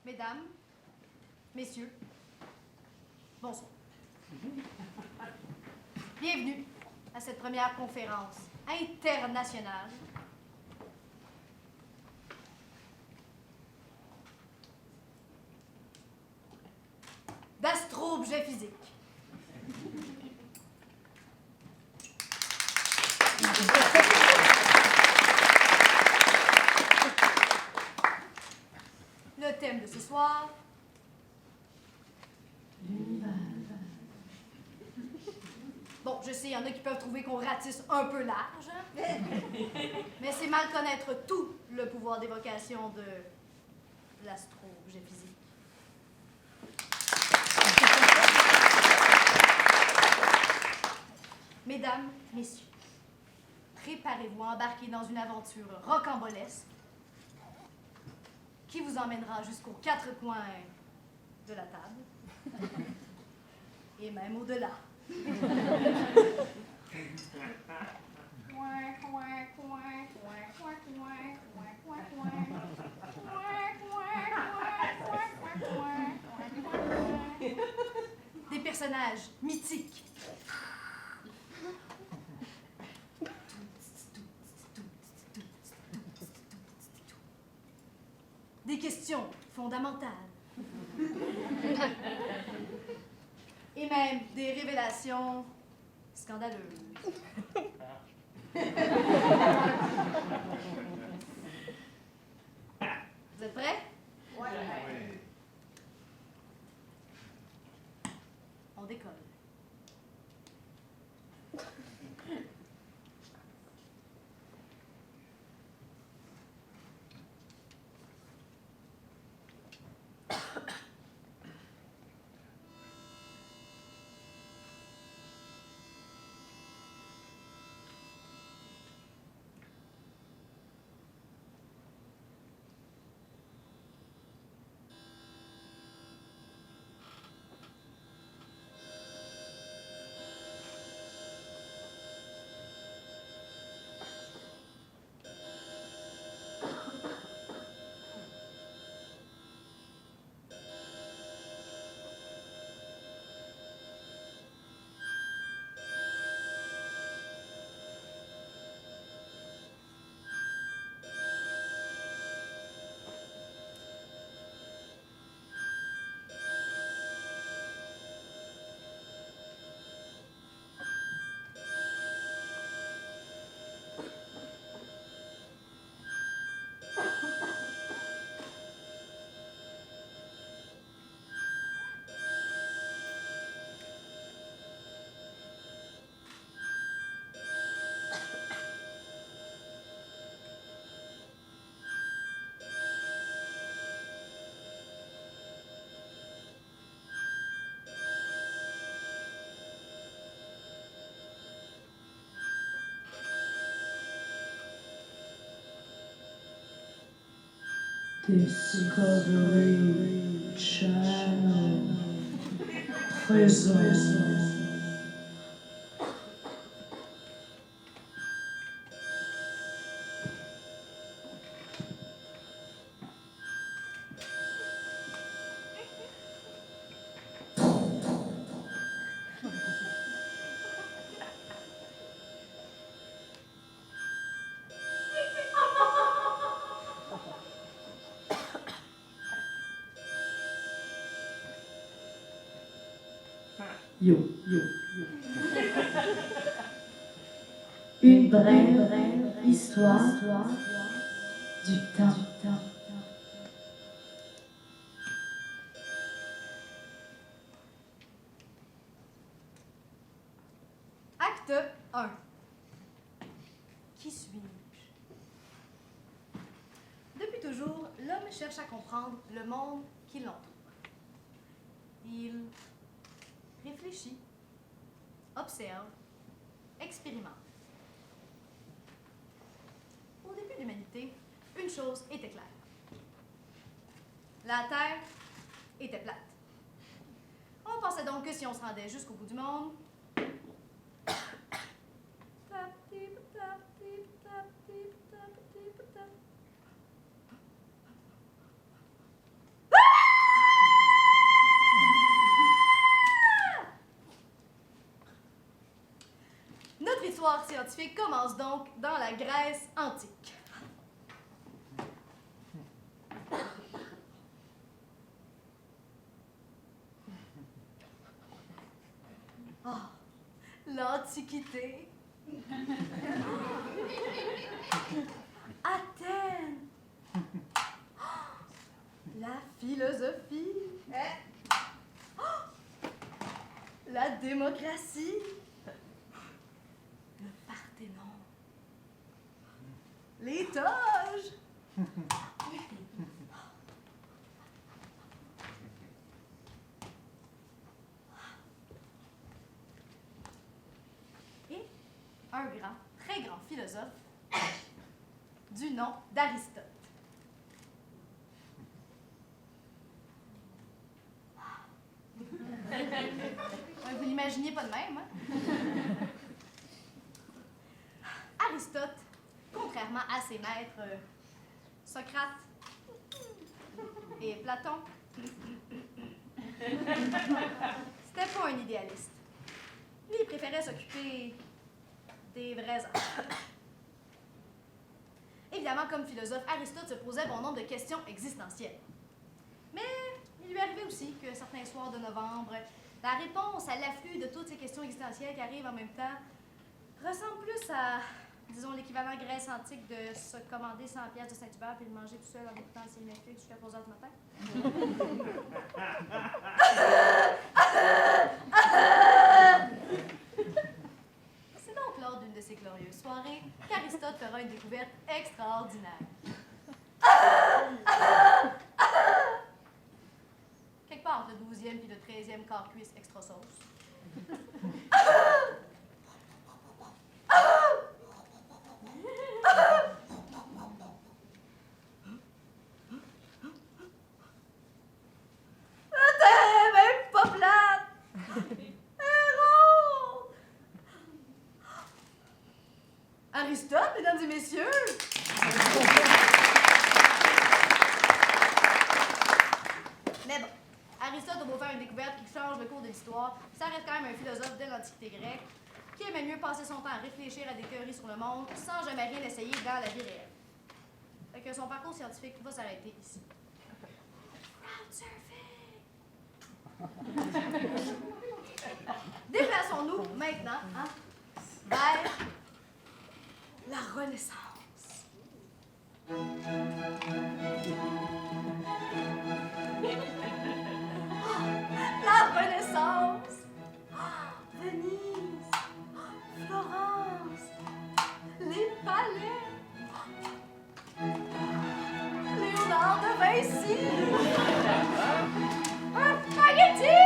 Mesdames, Messieurs, bonsoir. Bienvenue à cette première conférence internationale d'astro-objets physiques. Le thème de ce soir, l'univers. Bon, je sais, il y en a qui peuvent trouver qu'on ratisse un peu large, mais c'est mal connaître tout le pouvoir d'évocation de l'astro-objet physique. Mesdames, Messieurs, préparez-vous à embarquer dans une aventure rocambolesque qui vous emmènera jusqu'aux quatre coins de la table et même au-delà. Des personnages mythiques. Des questions fondamentales. Et même des révélations scandaleuses. Vous êtes prêts? Ouais. On décolle. Discovery Channel présente. Yo. Une brève histoire du temps. Acte 1. Qui suis-je? Depuis toujours, l'homme cherche à comprendre le monde qui l'entoure. Il réfléchit, observe, expérimente. Au début de l'humanité, une chose était claire. La Terre était plate. On pensait donc que si on se rendait jusqu'au bout du monde, scientifique commence donc dans la Grèce antique. Oh, l'Antiquité. Athènes. La philosophie. La démocratie. Le Parthénon. Les toges. Et un grand, très grand philosophe du nom d'Aristote. Vous l'imaginiez pas de même, hein? Aristote, contrairement à ses maîtres Socrate et Platon, c'était pas un idéaliste. Lui, il préférait s'occuper des vrais hommes. Évidemment, comme philosophe, Aristote se posait bon nombre de questions existentielles. Mais il lui arrivait aussi que certains soirs de novembre, la réponse à l'afflux de toutes ces questions existentielles qui arrivent en même temps ressemble plus à, disons, l'équivalent Grèce antique de se commander 100 pièces de Saint-Hubert puis de manger tout seul en écoutant le ciel Netflix jusqu'à 3 heures du matin. C'est donc lors d'une de ces glorieuses soirées qu'Aristote fera une découverte extraordinaire. Quelque part entre le 12e puis le 13e quart cuisse extra sauce. La terre est même pas plate! Elle est ronde! Aristote, mesdames et messieurs! Mais bon, Aristote a beau faire une découverte qui change le cours de l'histoire, ça reste quand même un philosophe de l'Antiquité grecque qui aimait mieux passer son temps à réfléchir à des théories sur le monde sans jamais rien essayer dans la vie réelle. Fait que son parcours scientifique va s'arrêter ici. Crowdsurfing! Déplaçons-nous maintenant vers la Renaissance. La Renaissance! Venise! Florence! Les palais! Léonard de Vinci! Un spaghetti!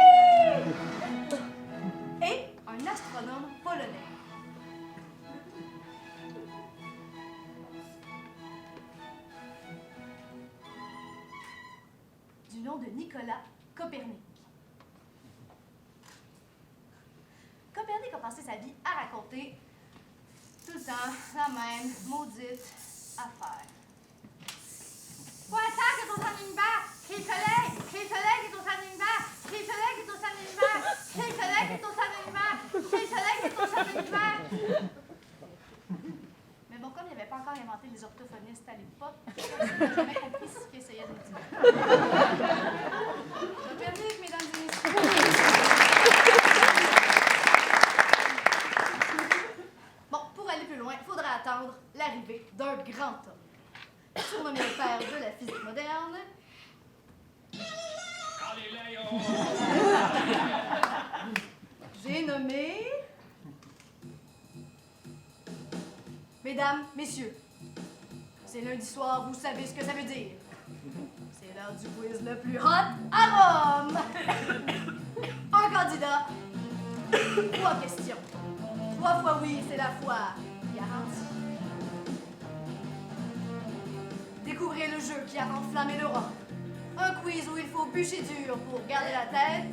Et un astronome polonais. Du nom de Nicolas Copernic. Copernic a passé sa vie à raconter tout le temps la même maudite affaire. Pointant est au sein de l'univers, qui le soleil est au sein de l'univers, qui le soleil est au sein de l'univers, qui le soleil est au sein de l'univers, qui le soleil est au sein de l'univers. Mais bon, comme il n'avait pas encore inventé les orthophonistes à l'époque, personne n'a jamais compris ce qu'il essayait de nous dire. Copernic, mesdames et messieurs. Bon, pour aller plus loin, il faudra attendre l'arrivée d'un grand homme. Surnommé le père de la physique moderne. J'ai nommé... Mesdames, messieurs, c'est lundi soir, vous savez ce que ça veut dire. C'est l'heure du quiz le plus hot à Rome. Un candidat, 3 questions. 3 fois oui, c'est la foi garantie. Découvrez le jeu qui a enflammé l'Europe. Un quiz où il faut bûcher dur pour garder la tête.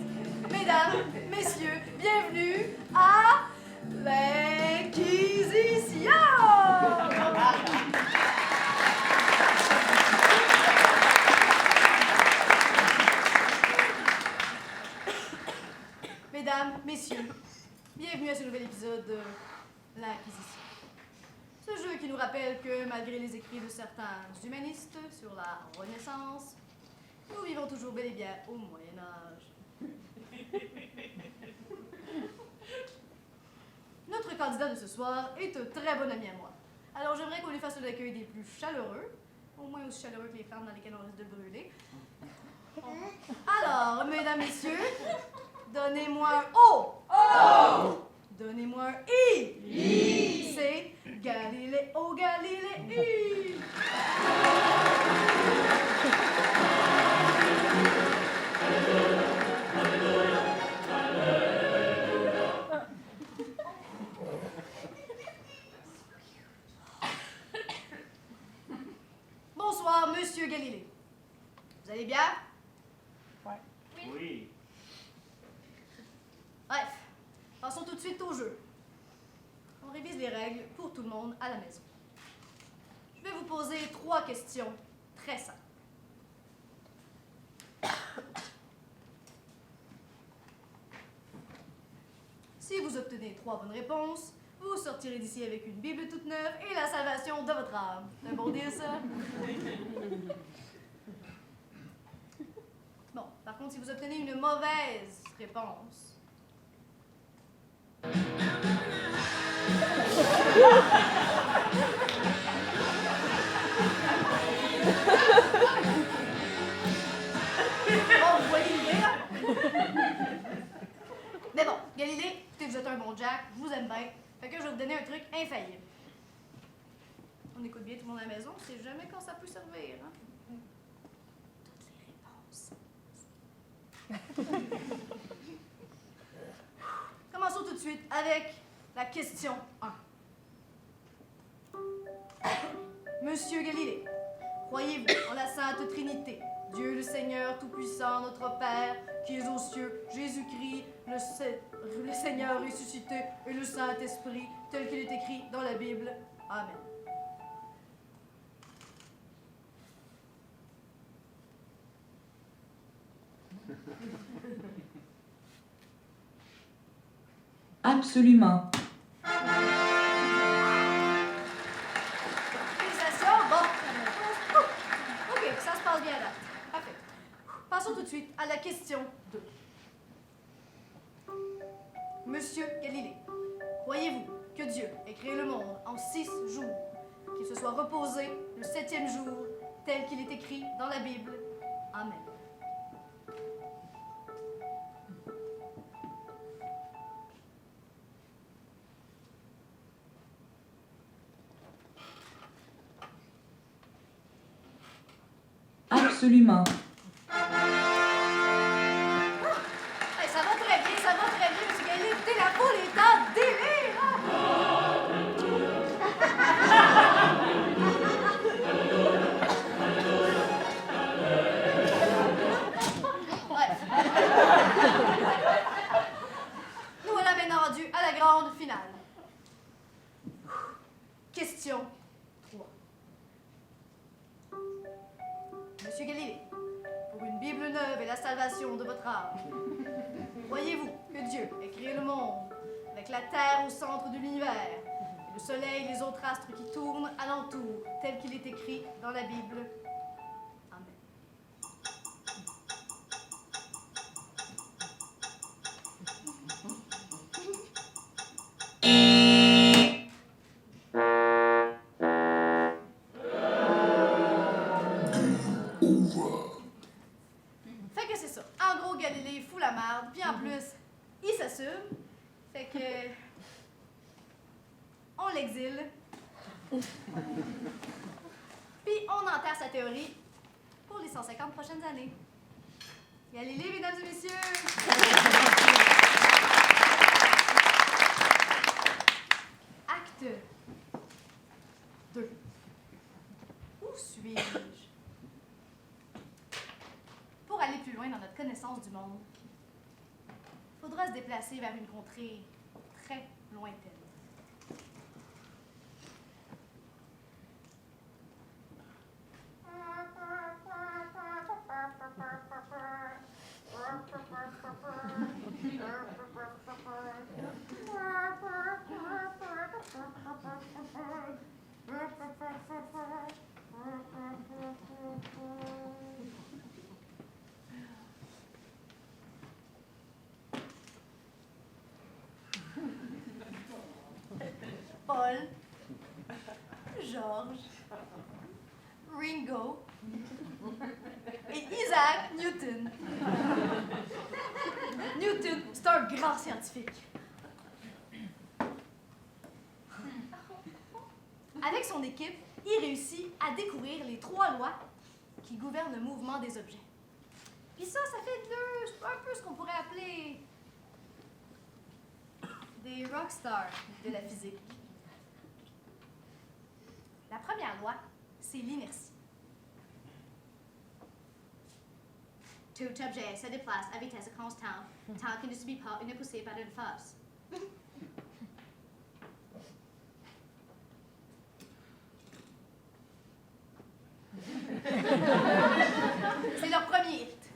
Mesdames, messieurs, bienvenue à l'Inquisition! Mesdames, messieurs, bienvenue à ce nouvel épisode de l'Inquisition. Ce jeu qui nous rappelle que, malgré les écrits de certains humanistes sur la Renaissance, nous vivons toujours bel et bien au Moyen-Âge. Notre candidat de ce soir est un très bon ami à moi. Alors j'aimerais qu'on lui fasse l'accueil des plus chaleureux, au moins aussi chaleureux que les femmes dans lesquelles on risque de brûler. Alors, mesdames, messieurs, donnez-moi un O. O. Donnez-moi un I. I. C'est Galiléo Galilei. Bonsoir, Monsieur Galilée. Vous allez bien? Ouais. Oui. Bref, passons tout de suite au jeu. On révise les règles pour tout le monde à la maison. Je vais vous poser 3 questions très simples. Si vous obtenez 3 bonnes réponses, vous sortirez d'ici avec une Bible toute neuve et la salvation de votre âme. C'est un bon deal, ça? Bon, par contre, si vous obtenez une mauvaise réponse... Bon, vous voyez l'idée, là? Mais bon, Galilée, écoutez, vous êtes un bon Jack, je vous aime bien, fait que je vais vous donner un truc infaillible. On écoute bien tout le monde à la maison, on sait jamais quand ça peut servir, hein? Toutes les réponses. Commençons tout de suite avec la question 1. Monsieur Galilée, croyez-vous en la Sainte Trinité, Dieu le Seigneur Tout-Puissant, notre Père, qui est aux cieux, Jésus-Christ, le Seigneur ressuscité et le Saint-Esprit, tel qu'il est écrit dans la Bible. Amen. Absolument. Félicitations, bon. Ok, ça se passe bien là. Parfait. Passons tout de suite à la question 2. Monsieur Galilée, croyez-vous que Dieu ait créé le monde en 6 jours, qu'il se soit reposé le 7e jour, tel qu'il est écrit dans la Bible? Amen. Absolument. Hey, ça va très bien, monsieur Galilée. Écoutez, la foule est en délire! Hein? Bref. Nous voilà maintenant rendus à la grande finale. Question 3. Monsieur Galilée, pour une Bible neuve et la salvation de votre âme, croyez-vous que Dieu ait créé le monde avec la Terre au centre de l'univers et le Soleil et les autres astres qui tournent alentour, tel qu'il est écrit dans la Bible? Amen. Fait que c'est ça. En gros, Galilée fout la merde, puis en plus, il s'assume. Fait que... on l'exile. Puis on enterre sa théorie pour les 150 prochaines années. Galilée, mesdames et messieurs! Acte 2. Où suis-je? Pour aller plus loin dans notre connaissance du monde, il faudra se déplacer vers une contrée très lointaine. George, Ringo et Isaac Newton. Newton, c'est un grand scientifique. Avec son équipe, il réussit à découvrir les 3 lois qui gouvernent le mouvement des objets. Puis ça fait un peu ce qu'on pourrait appeler des rockstars de la physique. La première loi, c'est l'inertie. Tout objet se déplace à vitesse constante tant qu'il ne subit pas une poussée par une force. C'est leur premier hit.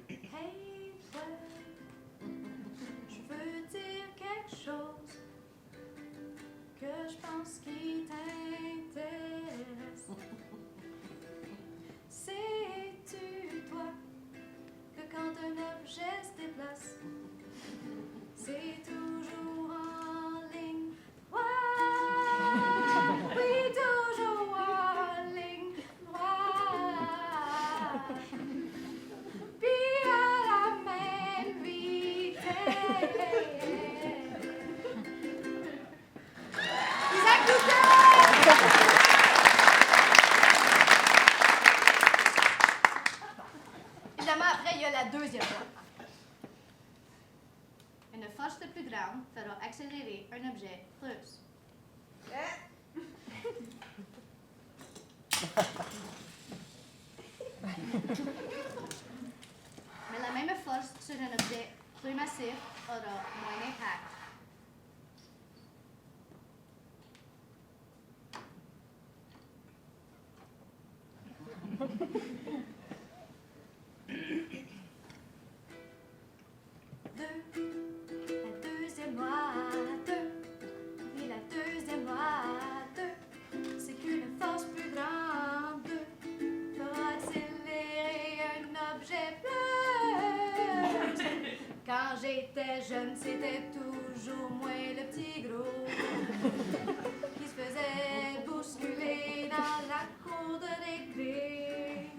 Hey, toi, je veux dire quelque chose que je pense qui t'intéresse. Sais-tu, toi, que quand un objet se déplace, c'est toujours en ligne droite? Oui, toujours en ligne droite. Puis à la même vitesse. Isaac Newton! Évidemment, après, il y a la deuxième loi. Une force de plus grande fera accélérer un objet plus. Mais la même force sur un objet plus massif aura moins d'impact. La deuxième loi, et la deuxième loi, c'est qu'une force plus grande fera accélérer un objet plus. Quand j'étais jeune, c'était toujours moi le petit gros qui se faisait bousculer dans la cour de récré.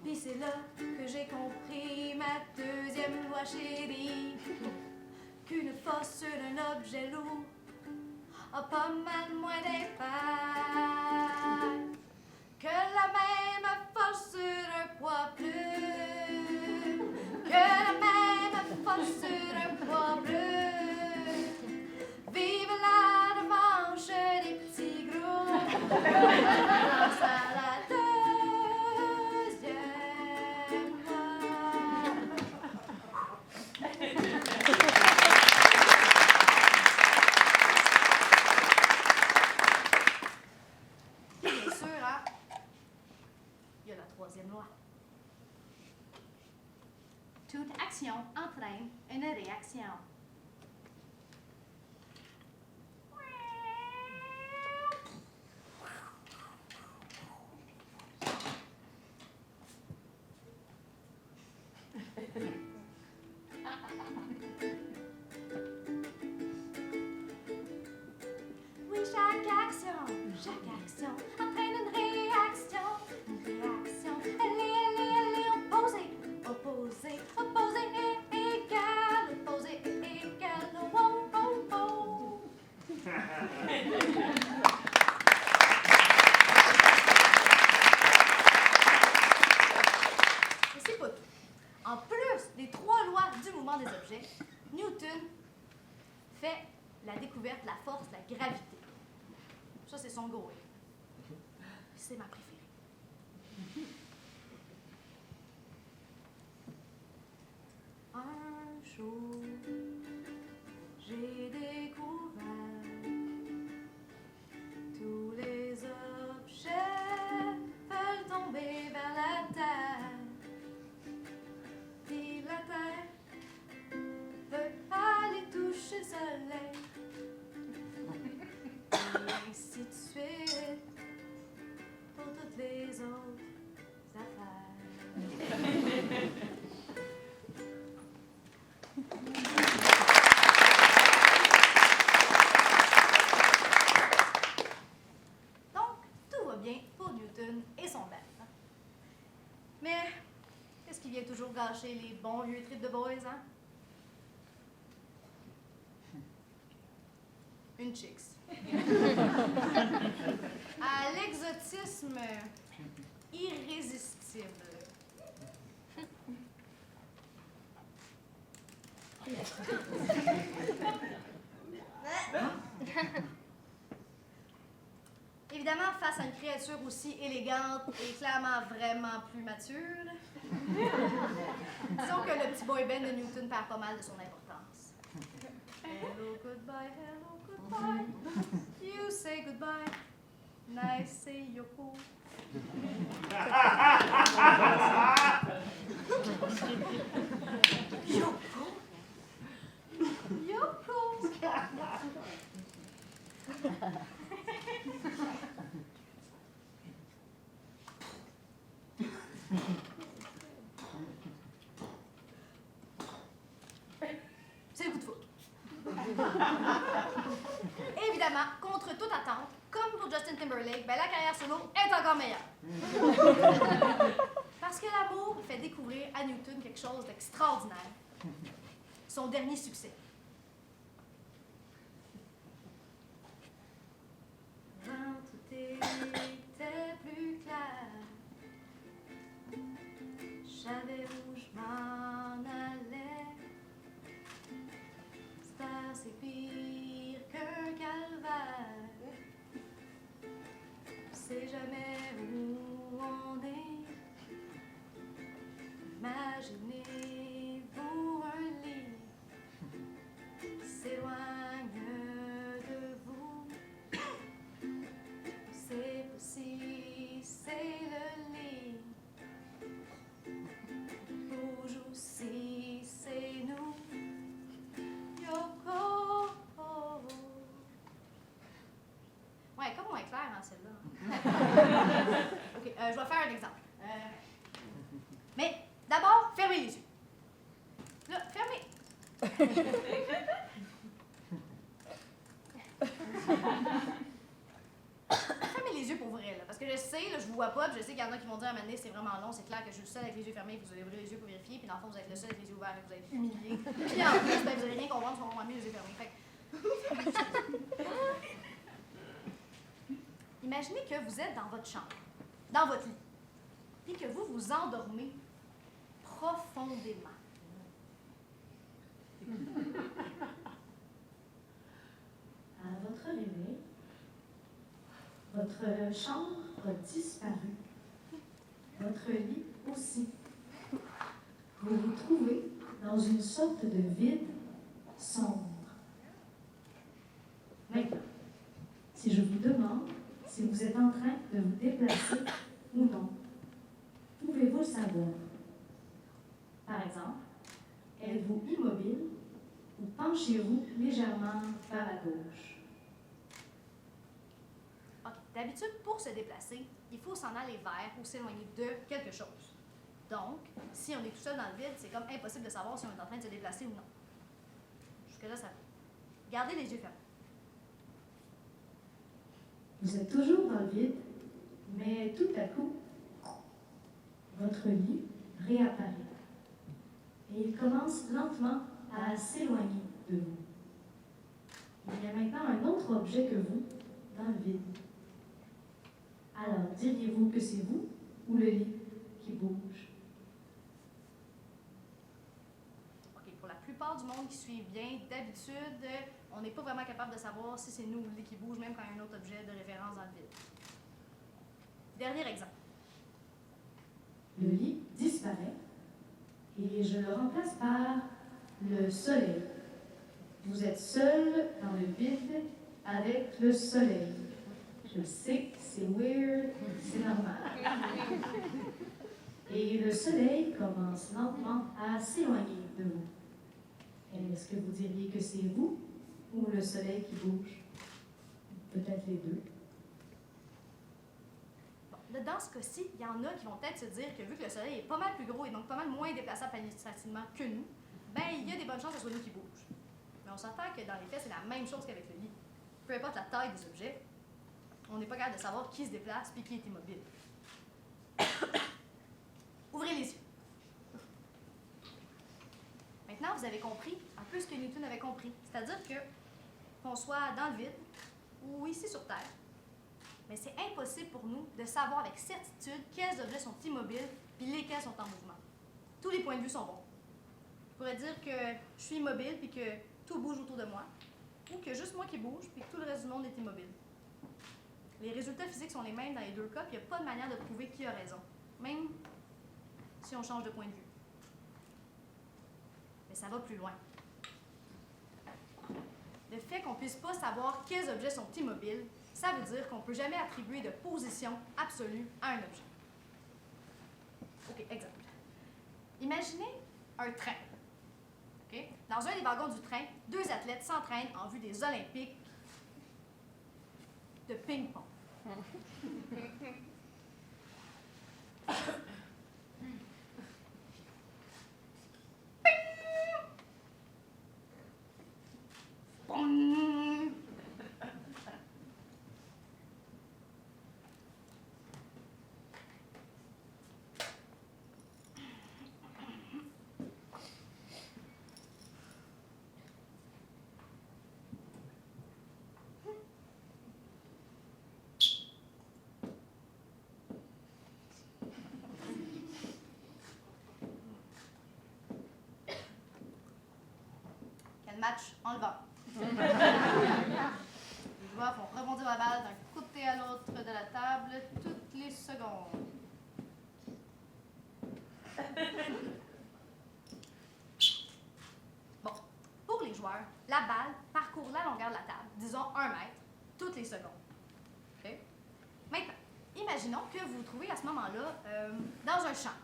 Puis c'est là que j'ai compris ma deuxième loi chérie, qu'une force sur un objet lourd a pas mal moins d'impact que la même force sur un poids plus, que la même force sur un poids plus. Vive la revanche des petits gros. Grâce à la deuxième loi. Bien sûr, hein? Il y a la troisième loi. Toute action entraîne une réaction. Oui, chaque action entraîne une réaction. Une réaction, elle est opposée, opposée, opposée et égale, opposée et égale, oh, oh, oh. Et c'est pas tout. En plus des 3 lois du mouvement des objets, Newton fait la découverte de la force de la gravité. Ça, c'est son gros. C'est ma préférée. Un jour, j'ai découvert tous les objets veulent tomber vers la terre. Puis la terre veut aller toucher le soleil. Et ainsi de suite, pour tout Mais qu'est-ce qui vient toujours gâcher les bons vieux trips de boys, hein? Une chicks. À l'exotisme irrésistible. Évidemment, face à une créature aussi élégante et clairement vraiment plus mature, disons que le petit boy band de Newton perd pas mal de son importance. Hello, goodbye, you say goodbye, nice say yoko. Yoko? Yoko! C'est le coup de foudre. Évidemment, contre toute attente, comme pour Justin Timberlake, ben la carrière solo est encore meilleure. Parce que l'amour fait découvrir à Newton quelque chose d'extraordinaire. Son dernier succès. Quand tout était plus clair, je savais où je m'en allais. C'est assez pire qu'un calvaire. Je sais jamais où on est. Imaginez-vous un lit s'éloigne de vous. C'est pas si c'est le lit. Bouge aussi, c'est nous. Yoko. Ouais, comme moins clair, hein, celle-là. OK, je vais faire un exemple. Mais d'abord, fermez les yeux. Là, fermez. Fermez les yeux pour vrai, là, parce que je sais, là, je vous vois pas, puis je sais qu'il y en a qui vont dire à un moment donné, c'est vraiment long, c'est clair que je suis le seul avec les yeux fermés, puis vous allez ouvrir les yeux pour vérifier, puis dans le fond, vous êtes le seul avec les yeux ouverts, et vous allez être humilié. Puis en plus, ben, vous allez rien comprendre, vous allez mieux les yeux fermés. Fait que... Imaginez que vous êtes dans votre chambre, dans votre lit, puis que vous vous endormez profondément. À votre réveil, votre chambre a disparu. Votre lit aussi. Vous vous trouvez dans une sorte de vide sombre. Maintenant, si je vous demande si vous êtes en train de vous déplacer ou non, pouvez-vous le savoir? Par exemple, êtes-vous immobile ou penchez-vous légèrement vers la gauche? OK. D'habitude, pour se déplacer, il faut s'en aller vers ou s'éloigner de quelque chose. Donc, si on est tout seul dans le vide, c'est comme impossible de savoir si on est en train de se déplacer ou non. Jusque-là, ça va. Gardez les yeux fermés. Vous êtes toujours dans le vide, mais tout à coup, votre lit réapparaît. Et il commence lentement à s'éloigner de vous. Il y a maintenant un autre objet que vous dans le vide. Alors, diriez-vous que c'est vous ou le lit qui bouge? OK. Pour la plupart du monde qui suit bien, d'habitude, on n'est pas vraiment capable de savoir si c'est nous ou le lit qui bouge, même quand il y a un autre objet de référence dans le vide. Dernier exemple. Le lit disparaît et je le remplace par le soleil. Vous êtes seul dans le vide avec le soleil. Je sais, c'est weird, c'est normal. Et le soleil commence lentement à s'éloigner de vous. Est-ce que vous diriez que c'est vous ou le soleil qui bouge? Peut-être les deux. Bon, là, dans ce cas-ci, il y en a qui vont peut-être se dire que vu que le soleil est pas mal plus gros et donc pas mal moins déplaçable facilement que nous, ben il y a des bonnes chances que ce soit nous qui bouge. Mais on s'entend que dans les faits, c'est la même chose qu'avec le lit. Peu importe la taille des objets, on n'est pas capable de savoir qui se déplace puis qui est immobile. vous avez compris un peu ce que Newton avait compris. C'est-à-dire que, qu'on soit dans le vide ou ici sur Terre, mais c'est impossible pour nous de savoir avec certitude quels objets sont immobiles puis lesquels sont en mouvement. Tous les points de vue sont bons. Je pourrais dire que je suis immobile puis que tout bouge autour de moi, ou que juste moi qui bouge puis que tout le reste du monde est immobile. Les résultats physiques sont les mêmes dans les deux cas, puis il n'y a pas de manière de prouver qui a raison, même si on change de point de vue. Mais ça va plus loin. Le fait qu'on ne puisse pas savoir quels objets sont immobiles, ça veut dire qu'on ne peut jamais attribuer de position absolue à un objet. OK, exemple. Imaginez un train. OK? Dans un des wagons du train, 2 athlètes s'entraînent en vue des Olympiques de ping-pong. Match en levant. Les joueurs font rebondir la balle d'un côté à l'autre de la table toutes les secondes. Bon, pour les joueurs, la balle parcourt la longueur de la table, disons 1 mètre, toutes les secondes. Okay? Maintenant, imaginons que vous vous trouvez à ce moment-là dans un champ,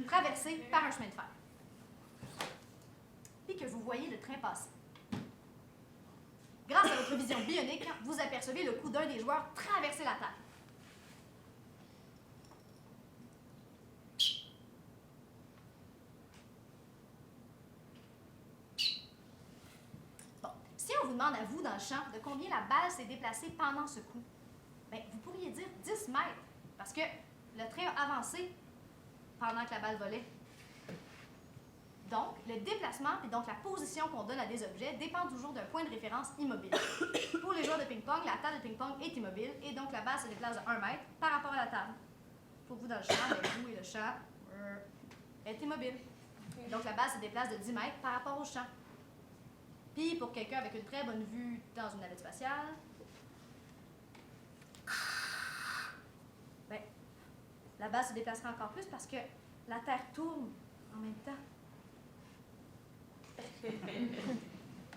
traversé par un chemin de fer, puis que vous voyez le train passer. Grâce à votre vision bionique, vous apercevez le cou d'un des joueurs traverser la table. Bon, si on vous demande à vous, dans le champ, de combien la balle s'est déplacée pendant ce coup, bien, vous pourriez dire 10 mètres, parce que le train a avancé pendant que la balle volait. Donc, le déplacement et donc la position qu'on donne à des objets dépend toujours d'un point de référence immobile. Pour les joueurs de ping-pong, la table de ping-pong est immobile et donc la balle se déplace de 1 mètre par rapport à la table. Pour vous, dans le champ, vous et le champ est immobile. Donc, la balle se déplace de 10 mètres par rapport au champ. Puis, pour quelqu'un avec une très bonne vue dans une navette spatiale, ben, la balle se déplacera encore plus parce que la Terre tourne en même temps.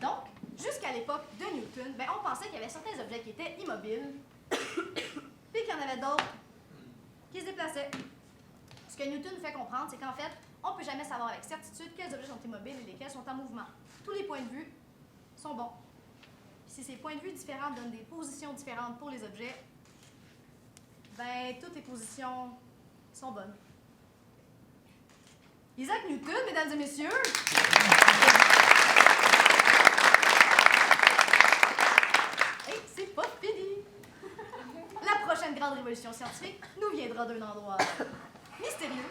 Donc, jusqu'à l'époque de Newton, ben, on pensait qu'il y avait certains objets qui étaient immobiles, puis qu'il y en avait d'autres qui se déplaçaient. Ce que Newton nous fait comprendre, c'est qu'en fait, on ne peut jamais savoir avec certitude quels objets sont immobiles et lesquels sont en mouvement. Tous les points de vue sont bons. Puis si ces points de vue différents donnent des positions différentes pour les objets, ben, toutes les positions sont bonnes. Isaac Newton, mesdames et messieurs! Et c'est pas fini! La prochaine grande révolution scientifique nous viendra d'un endroit mystérieux,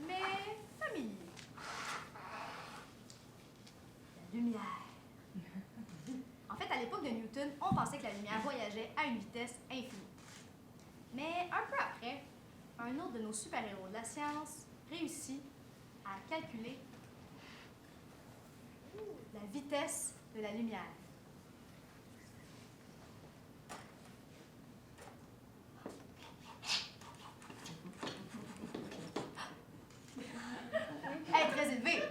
mais familier. La lumière. En fait, à l'époque de Newton, on pensait que la lumière voyageait à une vitesse infinie. Mais un peu après, un autre de nos super-héros de la science réussit à calculer la vitesse de la lumière. Elle est très élevée,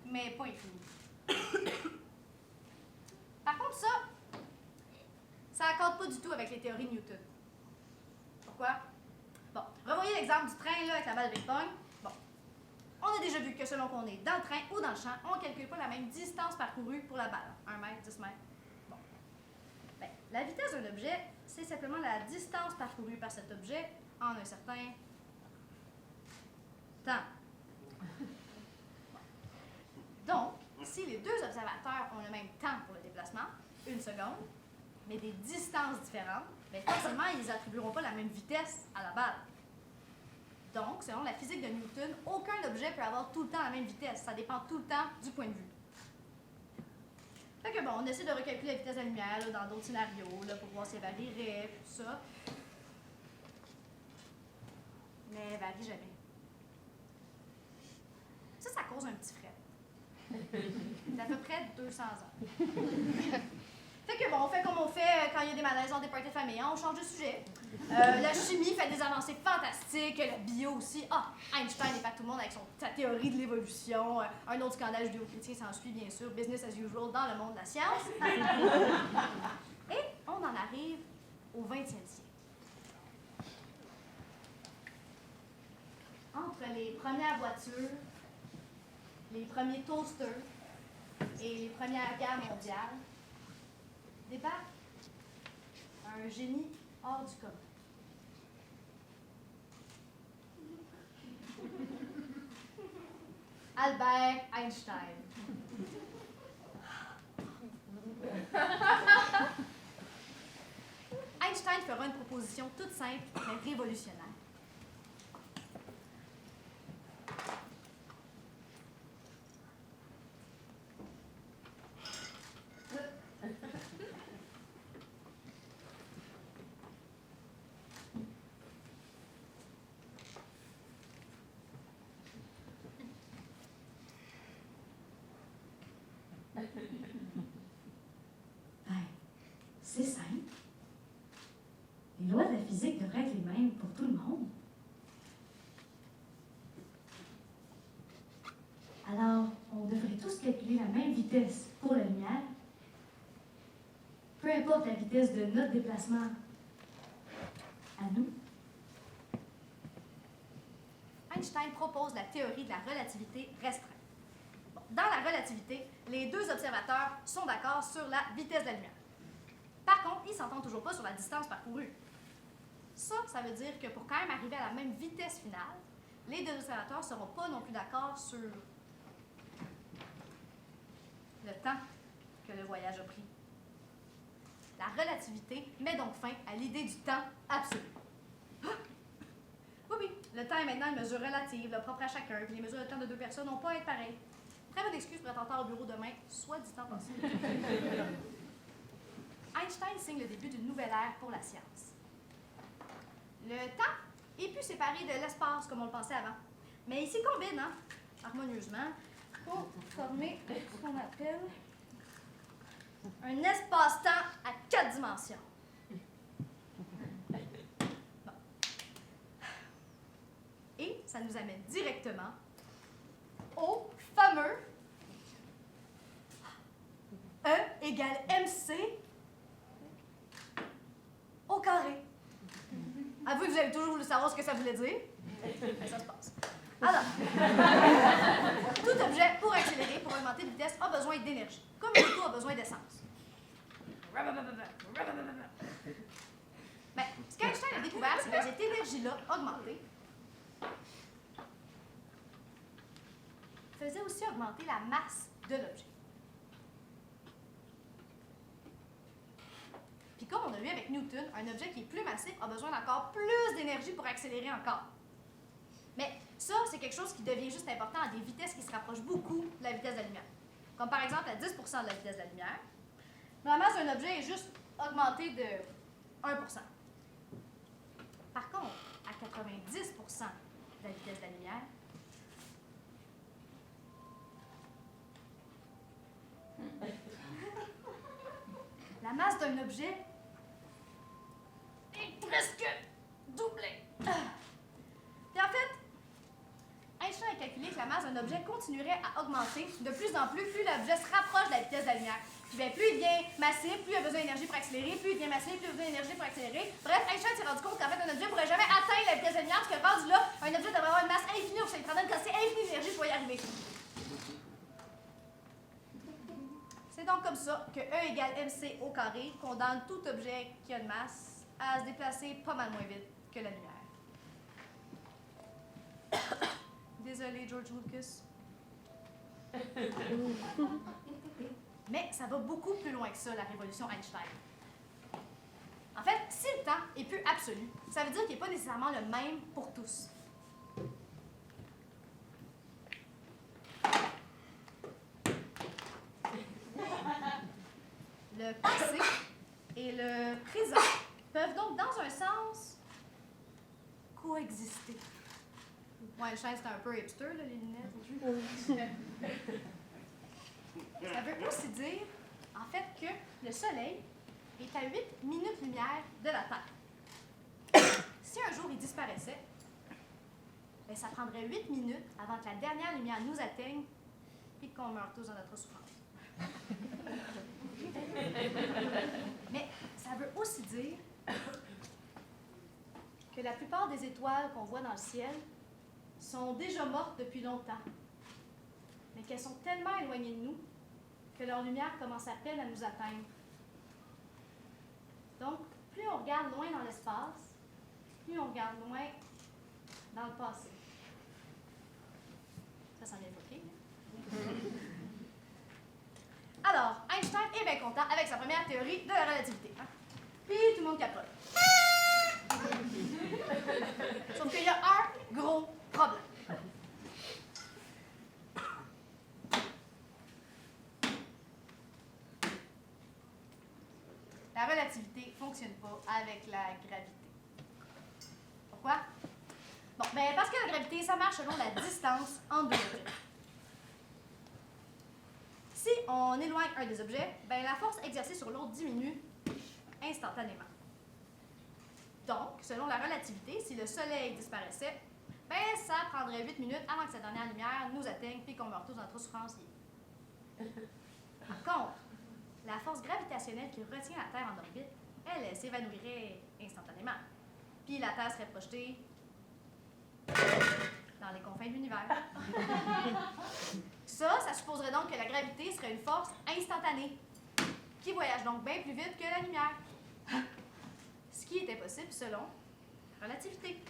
mais pas infinie. Par contre, ça n'accorde pas du tout avec les théories de Newton. Pourquoi? Bon, revoyez l'exemple du train là, avec la balle de ping-pong. Bon, on a déjà vu que selon qu'on est dans le train ou dans le champ, on ne calcule pas la même distance parcourue pour la balle. 1 mètre, 10 mètres. Bon. Bien, la vitesse d'un objet, c'est simplement la distance parcourue par cet objet en un certain temps. Donc, si les deux observateurs ont le même temps pour le déplacement, 1 seconde, mais des distances différentes, bien forcément, ils n'attribueront pas la même vitesse à la balle. Donc, selon la physique de Newton, aucun objet peut avoir tout le temps la même vitesse. Ça dépend tout le temps du point de vue. Fait que bon, on essaie de recalculer la vitesse de la lumière là, dans d'autres scénarios là, pour voir si elle varierait, tout ça. Mais elle varie jamais. Ça cause un petit fret. D'à peu près 200 ans. Fait que bon, on fait comme on fait quand il y a des malaises dans des parties de famille, hein, on change de sujet. La chimie fait des avancées fantastiques, la bio aussi. Ah, Einstein épate tout le monde avec sa théorie de l'évolution. Un autre scandale judéo-chrétien s'ensuit, bien sûr, business as usual dans le monde de la science. Et on en arrive au 20e siècle. Entre les premières voitures, les premiers toasters et les premières guerres mondiales, débarque un génie hors du commun. Albert Einstein. Einstein fera une proposition toute simple mais révolutionnaire. C'est simple. Les lois de la physique devraient être les mêmes pour tout le monde. Alors, on devrait tous calculer la même vitesse pour la lumière, peu importe la vitesse de notre déplacement à nous. Einstein propose la théorie de la relativité restreinte. Bon, dans la relativité, les deux observateurs sont d'accord sur la vitesse de la lumière. Par contre, ils ne s'entendent toujours pas sur la distance parcourue. Ça veut dire que pour quand même arriver à la même vitesse finale, les deux observateurs ne seront pas non plus d'accord sur le temps que le voyage a pris. La relativité met donc fin à l'idée du temps absolu. Oui, le temps est maintenant une mesure relative, propre à chacun, puis les mesures de temps de deux personnes n'ont pas à être pareilles. Très bonne excuse pour être en retard au bureau demain, soit dit en passant. Einstein signe le début d'une nouvelle ère pour la science. Le temps est plus séparé de l'espace comme on le pensait avant, mais il s'y combine harmonieusement pour former ce qu'on appelle un espace-temps à 4 dimensions. Bon. Et ça nous amène directement au fameux E égale MC au carré. Avouez que vous avez toujours voulu savoir ce que ça voulait dire. Mais ça se passe. Alors, tout objet, pour accélérer, pour augmenter de vitesse, a besoin d'énergie, comme une auto a besoin d'essence. Mais ce qu'Einstein a découvert, c'est que cette énergie-là, augmentée, faisait aussi augmenter la masse de l'objet. Puis comme on a vu avec Newton, un objet qui est plus massif a besoin d'encore plus d'énergie pour accélérer encore. Mais ça, c'est quelque chose qui devient juste important à des vitesses qui se rapprochent beaucoup de la vitesse de la lumière. Comme par exemple à 10 % de la vitesse de la lumière. La masse d'un objet est juste augmentée de 1 %. Par contre, à 90 % de la vitesse de la lumière, la masse d'un objet est presque doublée. Et en fait, Einstein a calculé que la masse d'un objet continuerait à augmenter de plus en plus l'objet se rapproche de la vitesse de la lumière. Puis bien, plus il devient massif, plus il a besoin d'énergie pour accélérer, plus il devient massif, plus il a besoin d'énergie pour accélérer. Bref, Einstein s'est rendu compte qu'en fait, un objet ne pourrait jamais atteindre la vitesse de la lumière, parce que rendu là, un objet devrait avoir une masse infinie, ça lui prendrait une quantité infinie d'énergie pour y arriver. C'est donc comme ça que E égale MC au carré condamne tout objet qui a une masse à se déplacer pas mal moins vite que la lumière. Désolé, George Lucas. Mais ça va beaucoup plus loin que ça, la révolution Einstein. En fait, si le temps est plus absolu, ça veut dire qu'il n'est pas nécessairement le même pour tous. coexister. Ouais, Einstein, c'était un peu hipster, là, les lunettes. Ça veut aussi dire, en fait, que le Soleil est à 8 minutes-lumière de la Terre. Si un jour il disparaissait, ben, ça prendrait 8 minutes avant que la dernière lumière nous atteigne et qu'on meure tous dans notre souffrance. Mais ça veut aussi dire que la plupart des étoiles qu'on voit dans le ciel sont déjà mortes depuis longtemps, mais qu'elles sont tellement éloignées de nous que leur lumière commence à peine à nous atteindre. Donc, plus on regarde loin dans l'espace, plus on regarde loin dans le passé. Ça s'en vient foqué. Alors, Einstein est bien content avec sa première théorie de la relativité. Hein? Puis tout le monde capote. Sauf qu'il y a un gros problème. La relativité ne fonctionne pas avec la gravité. Pourquoi? Bon, ben parce que la gravité, ça marche selon la distance entre deux objets. Si on éloigne un des objets, ben la force exercée sur l'autre diminue instantanément. Donc, selon la relativité, si le Soleil disparaissait, ben ça prendrait 8 minutes avant que cette dernière lumière nous atteigne puis qu'on meure tous dans notre souffrance. Par contre, la force gravitationnelle qui retient la Terre en orbite, elle s'évanouirait instantanément. Puis la Terre serait projetée dans les confins de l'univers. Ça supposerait donc que la gravité serait une force instantanée, qui voyage donc bien plus vite que la lumière. Ce qui était possible selon la relativité.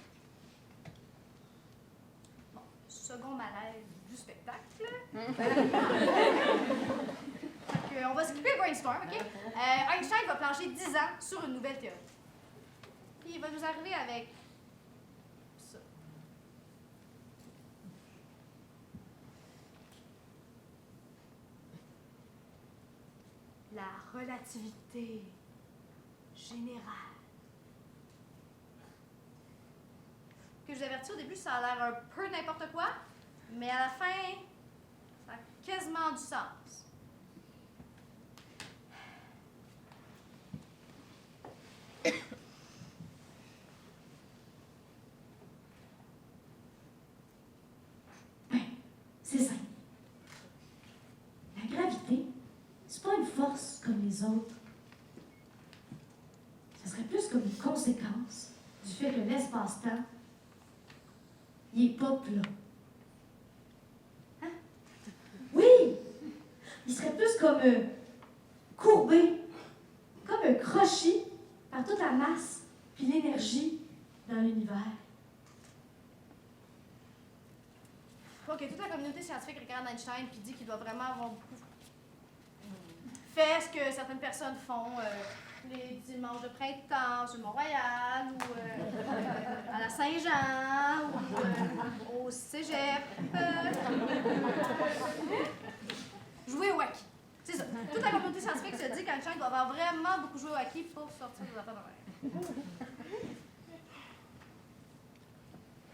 Bon, second malaise du spectacle. Donc, on va skipper le brainstorm, OK? Einstein va plancher 10 ans sur une nouvelle théorie. Puis il va nous arriver avec ça. La relativité générale. Que je vous avertis, au début, ça a l'air un peu n'importe quoi, mais à la fin, ça a quasiment du sens. C'est simple. La gravité, c'est pas une force comme les autres. Ça serait plus comme une conséquence du fait que l'espace-temps, il est pas plat. Hein? Oui! Il serait plus comme courbé, comme un crochet par toute la masse puis l'énergie dans l'univers. OK, toute la communauté scientifique regarde Einstein puis dit qu'il doit vraiment avoir beaucoup fait ce que certaines personnes font les dimanches de printemps sur le Mont-Royal ou à la Saint-Jean ou au cégep. Jouer au hockey. C'est ça. Toute la communauté scientifique se dit qu'Einstein doit avoir vraiment beaucoup joué au hockey pour sortir des affaires de l'air.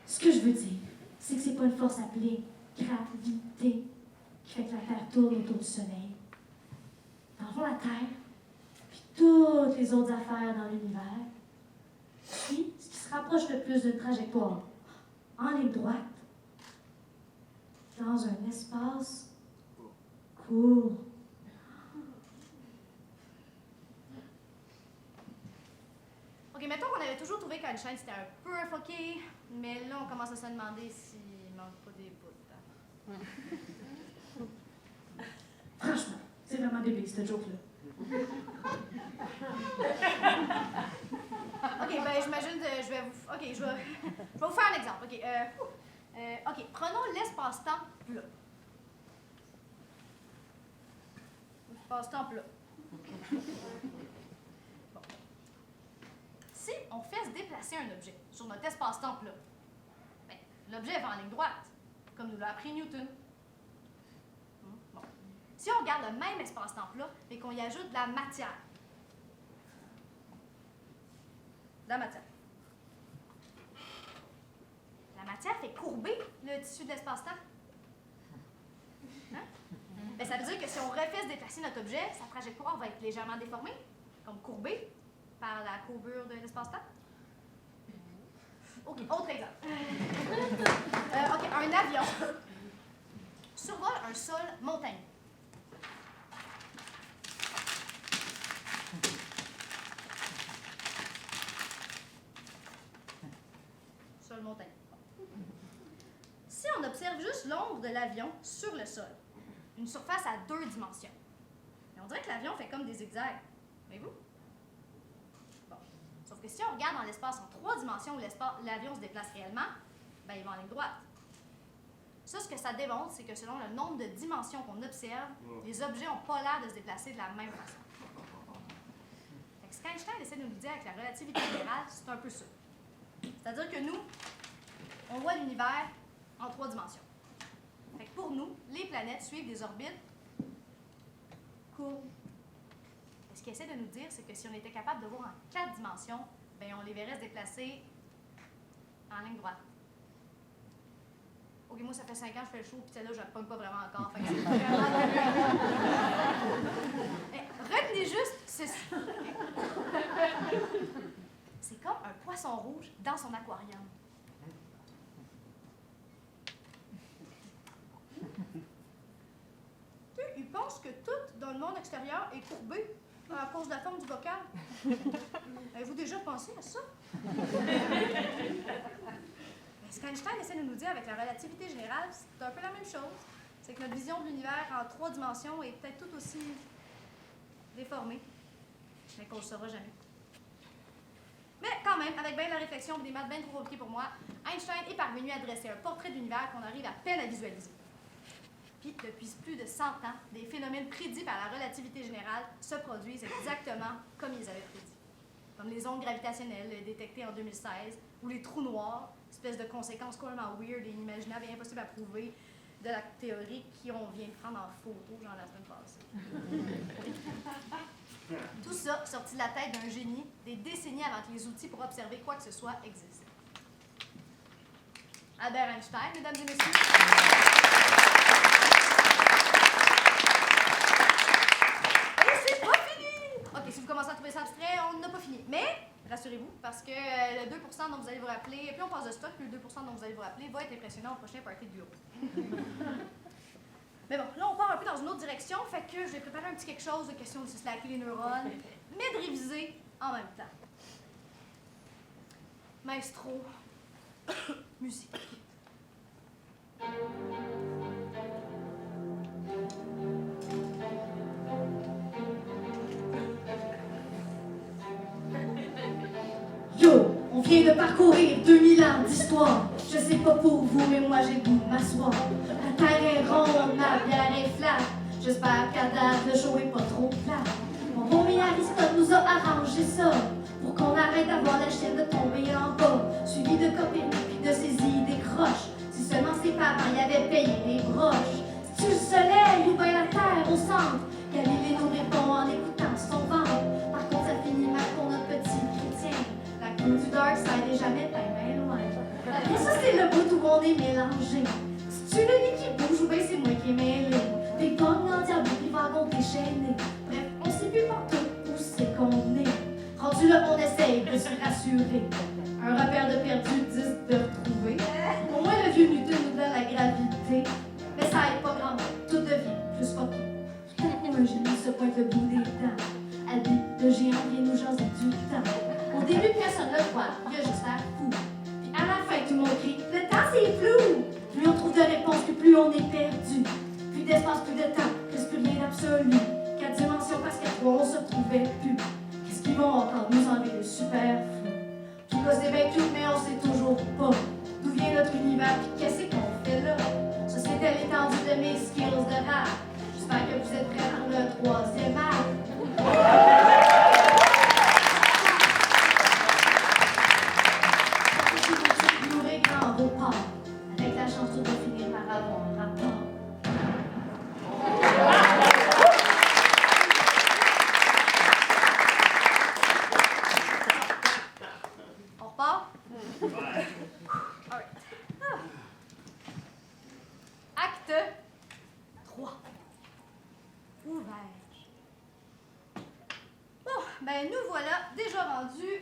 Ce que je veux dire, c'est que c'est pas une force appelée gravité qui fait que la Terre tourne autour du Soleil. Dans le fond, la Terre, puis toutes les autres affaires dans l'univers, puis ce qui se rapproche le plus d'une trajectoire en ligne droite, dans un espace court. OK, mettons qu'on avait toujours trouvé qu'Einstein c'était un peu infoqué, mais là, on commence à se demander s'il manque pas des bouts. Franchement, c'est vraiment débile, cette joke-là. OK, ben j'imagine que je vais vous... OK, je vais vous faire un exemple. OK, prenons l'espace-temps plat. L'espace-temps plat. Bon. Si on fait se déplacer un objet sur notre espace-temps plat, ben, l'objet va en ligne droite, comme nous l'a appris Newton. Bon. Si on regarde le même espace-temps plat, mais qu'on y ajoute de la matière, tissu de l'espace-temps? Hein? Ben, ça veut dire que si on refait se déplacer notre objet, sa trajectoire va être légèrement déformée, comme courbée, par la courbure de l'espace-temps. OK, autre exemple. OK, un avion survole un sol montagneux. Sol montagneux. Si on observe juste l'ombre de l'avion sur le sol, une surface à 2 dimensions, mais on dirait que l'avion fait comme des zigzags. Voyez-vous? Bon. Sauf que si on regarde dans l'espace en 3 dimensions où l'avion se déplace réellement, ben il va en ligne droite. Ça, ce que ça démontre, c'est que selon le nombre de dimensions qu'on observe, les objets n'ont pas l'air de se déplacer de la même façon. Fait que ce qu'Einstein essaie de nous dire avec la relativité générale, c'est un peu ça. C'est-à-dire que nous, on voit l'univers en 3 dimensions. Fait que pour nous, les planètes suivent des orbites courbes. Ce qu'il essaie de nous dire, c'est que si on était capable de voir en 4 dimensions, ben on les verrait se déplacer en ligne droite. OK, moi, ça fait 5 ans que je fais le show, puis celle-là, je ne la pogne pas vraiment encore. Fait que c'est vraiment... Retenez juste ceci. C'est comme un poisson rouge dans son aquarium. Il pense que tout dans le monde extérieur est courbé à cause de la forme du bocal. Avez-vous déjà pensé à ça? Ce qu'Einstein essaie de nous dire avec la relativité générale, c'est un peu la même chose. C'est que notre vision de l'univers en 3 dimensions est peut-être tout aussi déformée, mais qu'on ne le saura jamais. Mais quand même, avec bien de la réflexion et des maths bien trop compliquées pour moi, Einstein est parvenu à dresser un portrait de l'univers qu'on arrive à peine à visualiser. Puis, depuis plus de 100 ans, des phénomènes prédits par la relativité générale se produisent exactement comme ils avaient prédit. Comme les ondes gravitationnelles détectées en 2016, ou les trous noirs, espèce de conséquences complètement weird et inimaginables et impossibles à prouver de la théorie qu'on vient de prendre en photo, genre la semaine passée. Tout ça sorti de la tête d'un génie des décennies avant que les outils pour observer quoi que ce soit existent. Albert Einstein, mesdames et messieurs. Et c'est pas fini! OK, si vous commencez à trouver ça abstrait, on n'a pas fini. Mais, rassurez-vous, parce que le 2% dont vous allez vous rappeler, plus on passe de stock, plus le 2% dont vous allez vous rappeler va être impressionnant au prochain party de bureau. Mais bon, là, on part un peu dans une autre direction, fait que je vais préparer un petit quelque chose de question de se slacker les neurones, mais de réviser en même temps. Maestro, musique. Yo, on vient de parcourir 2000 ans d'histoire. Je sais pas pour vous, mais moi j'ai le goût de m'asseoir. La terre est ronde, ma bière est flat. J'espère qu'à date, le show est pas trop plat. Mon bon ami Aristote nous a arrangé ça pour qu'on arrête d'avoir la chienne de tomber en bas. Suivi de Copernic puis de ses idées croches. Si seulement ses parents y avaient payé les broches. C'est-tu le soleil ou bien la terre au centre? Galilée nous répond en écoutant son ventre. Par contre, ça finit mal pour notre petit chrétien. La cour du dark side est jamais bien loin. Et ça, c'est le bout où on est mélangé. C'est-tu le lit qui bouge ou bien c'est moi qui est mêlé? Des pommes dans le diable, des wagons déchaînés. Bref, on sait plus partout où c'est qu'on est. Rendu là, on essaye de se rassurer. Un repère de perdu, 10 de retrouver. Au moins, le vieux Newton nous donne la gravité. Mais ça aide pas grand, tout devient plus fucké. Un génie se pointe le bout des dents. Albi, le géant vient nous jaser du temps. Au début, personne ne le voit, il a juste l'air fou. Puis à la fin, tout le monde crie, le temps c'est flou. Plus on trouve de réponses, plus on est perdu. Plus d'espace, plus de temps, reste plus rien d'absolu. 4 dimensions parce qu'à 3, on se retrouvait plus. Qu'est-ce qu'ils vont encore nous enlever de superflu? Tout cas, c'est bien cute, mais on sait toujours pas d'où vient notre univers, puis qu'est-ce qu'on fait là? Ça, c'était l'étendue de mes skills de rap. J'espère que vous êtes prêts pour le 3e acte. Avec la chance, tout va finir par avoir un rapport. On repart? Alright. ben nous voilà déjà rendus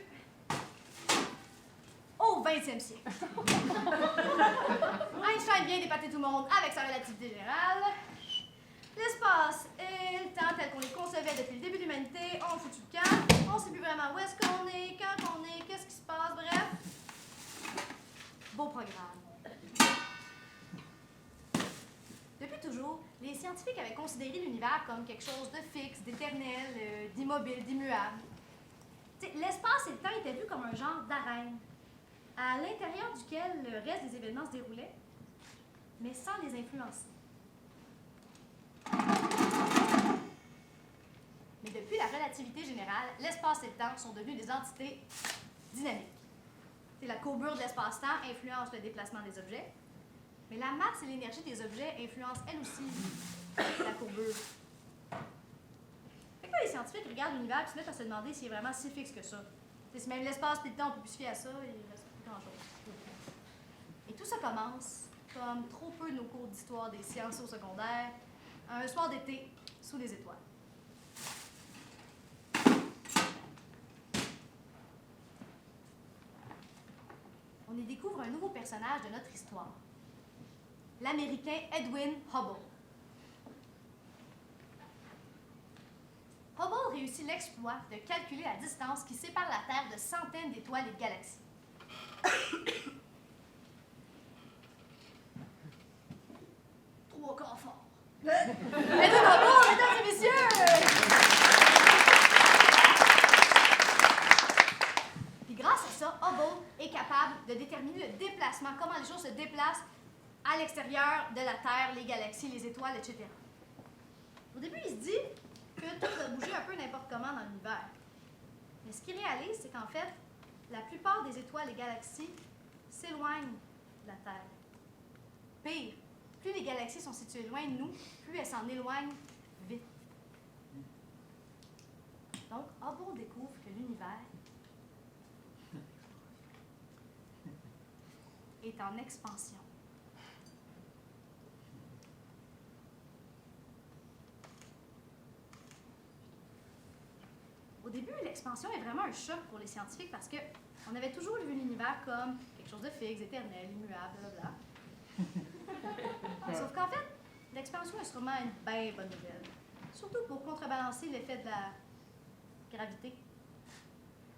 au 20e siècle. Einstein vient d'épater tout le monde avec sa relativité générale. L'espace et le temps tel qu'on les concevait depuis le début de l'humanité ont foutu le camp. On ne sait plus vraiment où est-ce qu'on est, quand on est, qu'est-ce qui se passe, bref. Beau programme. Depuis toujours, les scientifiques avaient considéré l'univers comme quelque chose de fixe, d'éternel, d'immobile, d'immuable. L'espace et le temps étaient vus comme un genre d'arène, à l'intérieur duquel le reste des événements se déroulait, mais sans les influencer. Mais depuis la relativité générale, l'espace et le temps sont devenus des entités dynamiques. La courbure de l'espace-temps influence le déplacement des objets, mais la masse et l'énergie des objets influencent elles aussi la courbure. Fait que là, les scientifiques regardent l'univers et se mettent à se demander s'il est vraiment si fixe que ça. Si même l'espace et le temps, on peut plus se fier à ça, il ne reste plus grand-chose. Et tout ça commence, comme trop peu de nos cours d'histoire des sciences au secondaire, un soir d'été sous les étoiles. On y découvre un nouveau personnage de notre histoire, l'Américain Edwin Hubble. Hubble réussit l'exploit de calculer la distance qui sépare la Terre de centaines d'étoiles et de galaxies. Trois corps forts. Edwin Hubble, mesdames et messieurs! Puis grâce à ça, Hubble est capable de déterminer le déplacement, comment les choses se déplacent à l'extérieur de la Terre, les galaxies, les étoiles, etc. Au début, il se dit que tout va bouger un peu n'importe comment dans l'univers. Mais ce qu'il réalise, c'est qu'en fait, la plupart des étoiles et galaxies s'éloignent de la Terre. Pire, plus les galaxies sont situées loin de nous, plus elles s'en éloignent vite. Donc, Hubble découvre que l'univers est en expansion. Au début, l'expansion est vraiment un choc pour les scientifiques parce qu'on avait toujours vu l'univers comme quelque chose de fixe, éternel, immuable, blablabla. Sauf qu'en fait, l'expansion est sûrement une bien bonne nouvelle. Surtout pour contrebalancer l'effet de la gravité. Vous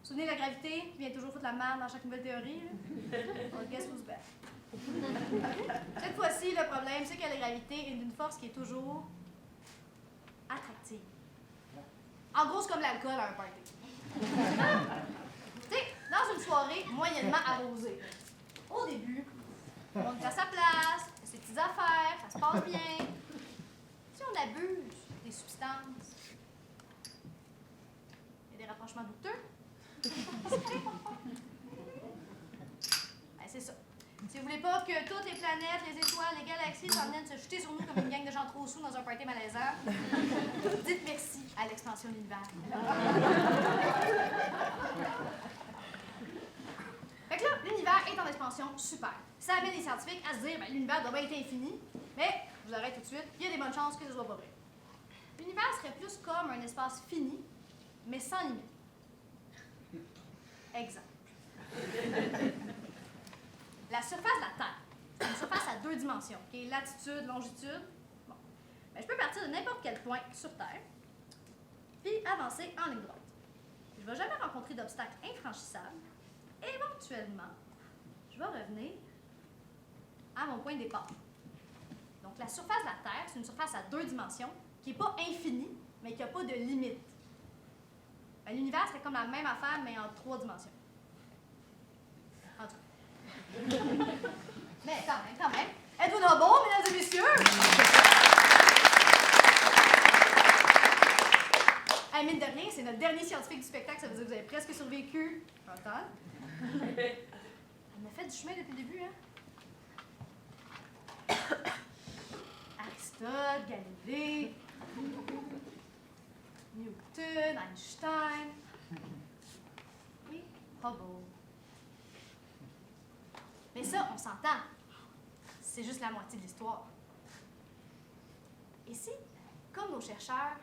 vous souvenez de la gravité qui vient toujours foutre la merde dans chaque nouvelle théorie? Well, guess who's back? Cette fois-ci, le problème, c'est que la gravité est d'une force qui est toujours attractive. En gros, c'est comme l'alcool à un party. Tu sais, dans une soirée moyennement arrosée, au début, on est à sa place, fait ses petites affaires, ça se passe bien. Si on abuse des substances, il y a des rapprochements douteux. Ben, c'est ça. Si vous voulez pas que toutes les planètes, les étoiles, les galaxies s'en viennent se jeter sur nous comme une gang de gens trop sous dans un party malaisant, dites merci à l'expansion de l'univers. Fait que là, l'univers est en expansion, super. Ça amène les scientifiques à se dire, ben, l'univers doit bien être infini, mais, je vous arrête tout de suite, il y a des bonnes chances que ce soit pas vrai. L'univers serait plus comme un espace fini, mais sans limite. Exemple. La surface de la Terre, c'est une surface à 2 dimensions, qui est latitude, longitude. Bon. Ben, je peux partir de n'importe quel point sur Terre, puis avancer en ligne droite. Je ne vais jamais rencontrer d'obstacles infranchissables. Éventuellement, je vais revenir à mon point de départ. Donc, la surface de la Terre, c'est une surface à 2 dimensions, qui n'est pas infinie, mais qui n'a pas de limite. Ben, l'univers serait comme la même affaire, mais en 3 dimensions. En tout cas. Mais quand même. Êtes-vous dans bon, mesdames et messieurs? Hey, mine de rien, c'est notre dernier scientifique du spectacle, ça veut dire que vous avez presque survécu. Un temps. On a fait du chemin depuis le début, hein? Aristote, Galilée, Newton, Einstein. Oui, Hubble. Mais ça, on s'entend. C'est juste la moitié de l'histoire. Et si, comme nos chercheurs,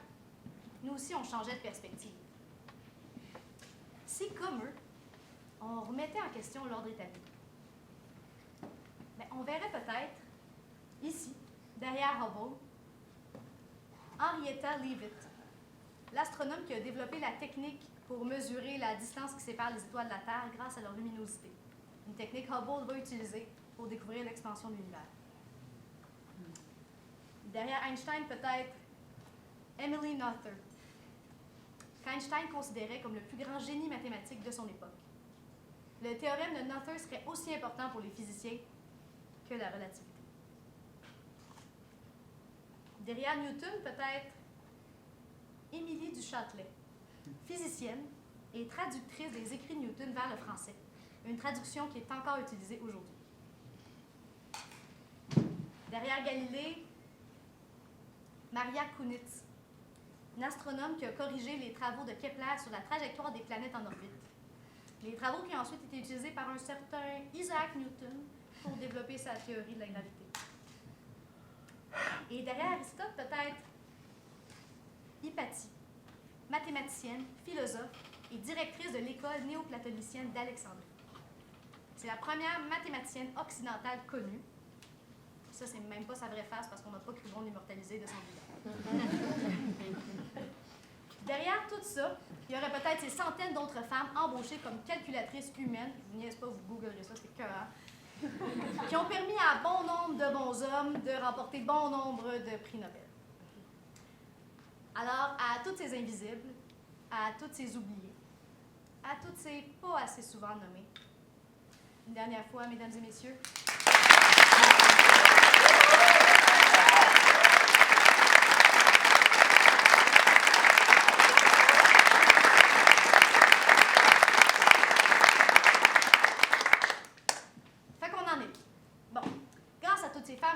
nous aussi, on changeait de perspective? si, comme eux, on remettait en question l'ordre établi, mais on verrait peut-être, ici, derrière Hubble, Henrietta Leavitt, l'astronome qui a développé la technique pour mesurer la distance qui sépare les étoiles de la Terre grâce à leur luminosité. Une technique Hubble va utiliser pour découvrir l'expansion de l'univers. Derrière Einstein, peut-être Emily Noether, qu'Einstein considérait comme le plus grand génie mathématique de son époque. Le théorème de Noether serait aussi important pour les physiciens que la relativité. Derrière Newton, peut-être Émilie du Châtelet, physicienne et traductrice des écrits de Newton vers le français, une traduction qui est encore utilisée aujourd'hui. Derrière Galilée, Maria Kunitz, une astronome qui a corrigé les travaux de Kepler sur la trajectoire des planètes en orbite. Les travaux qui ont ensuite été utilisés par un certain Isaac Newton pour développer sa théorie de la gravité. Et derrière Aristote, peut-être Hypatie, mathématicienne, philosophe et directrice de l'école néoplatonicienne d'Alexandrie. C'est la première mathématicienne occidentale connue. Ça, c'est même pas sa vraie face parce qu'on n'a pas cru bon l'immortaliser de son vivant. Derrière tout ça, il y aurait peut-être ces centaines d'autres femmes embauchées comme calculatrices humaines, je vous niaise pas, vous googlerez ça, c'est écœurant, qui ont permis à bon nombre de bons hommes de remporter bon nombre de prix Nobel. Alors, à toutes ces invisibles, à toutes ces oubliées, à toutes ces pas assez souvent nommées, une dernière fois, mesdames et messieurs,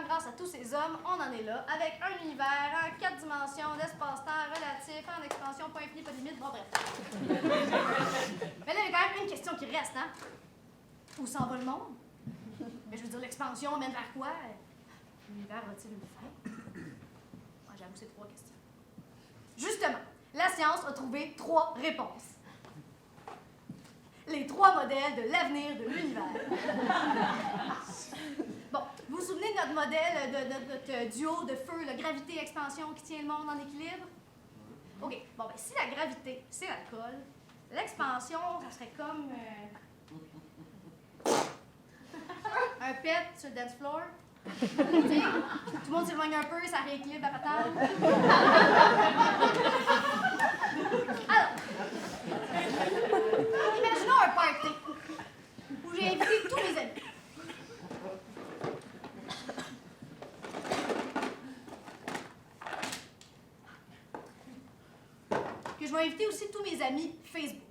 grâce à tous ces hommes, on en est là, avec un univers en 4 dimensions, l'espace-temps relatif, en expansion, point infini, pas de limite, bon bref. Mais là, il y a quand même une question qui reste, hein? Où s'en va le monde? Mais je veux dire, l'expansion mène vers quoi? L'univers va-t-il une fin? Moi, j'avoue, c'est 3 questions. Justement, la science a trouvé 3 réponses. Les 3 modèles de l'avenir de l'univers. Bon, vous vous souvenez de notre modèle, de notre duo de feu, la gravité-expansion qui tient le monde en équilibre? OK, bon, ben si la gravité, c'est l'alcool, l'expansion, ça serait comme un pet sur le dance floor. Tout le monde s'éloigne un peu, ça rééquilibre la patate. Alors, imaginons un party où j'ai invité tous mes amis. Que je vais inviter aussi tous mes amis Facebook.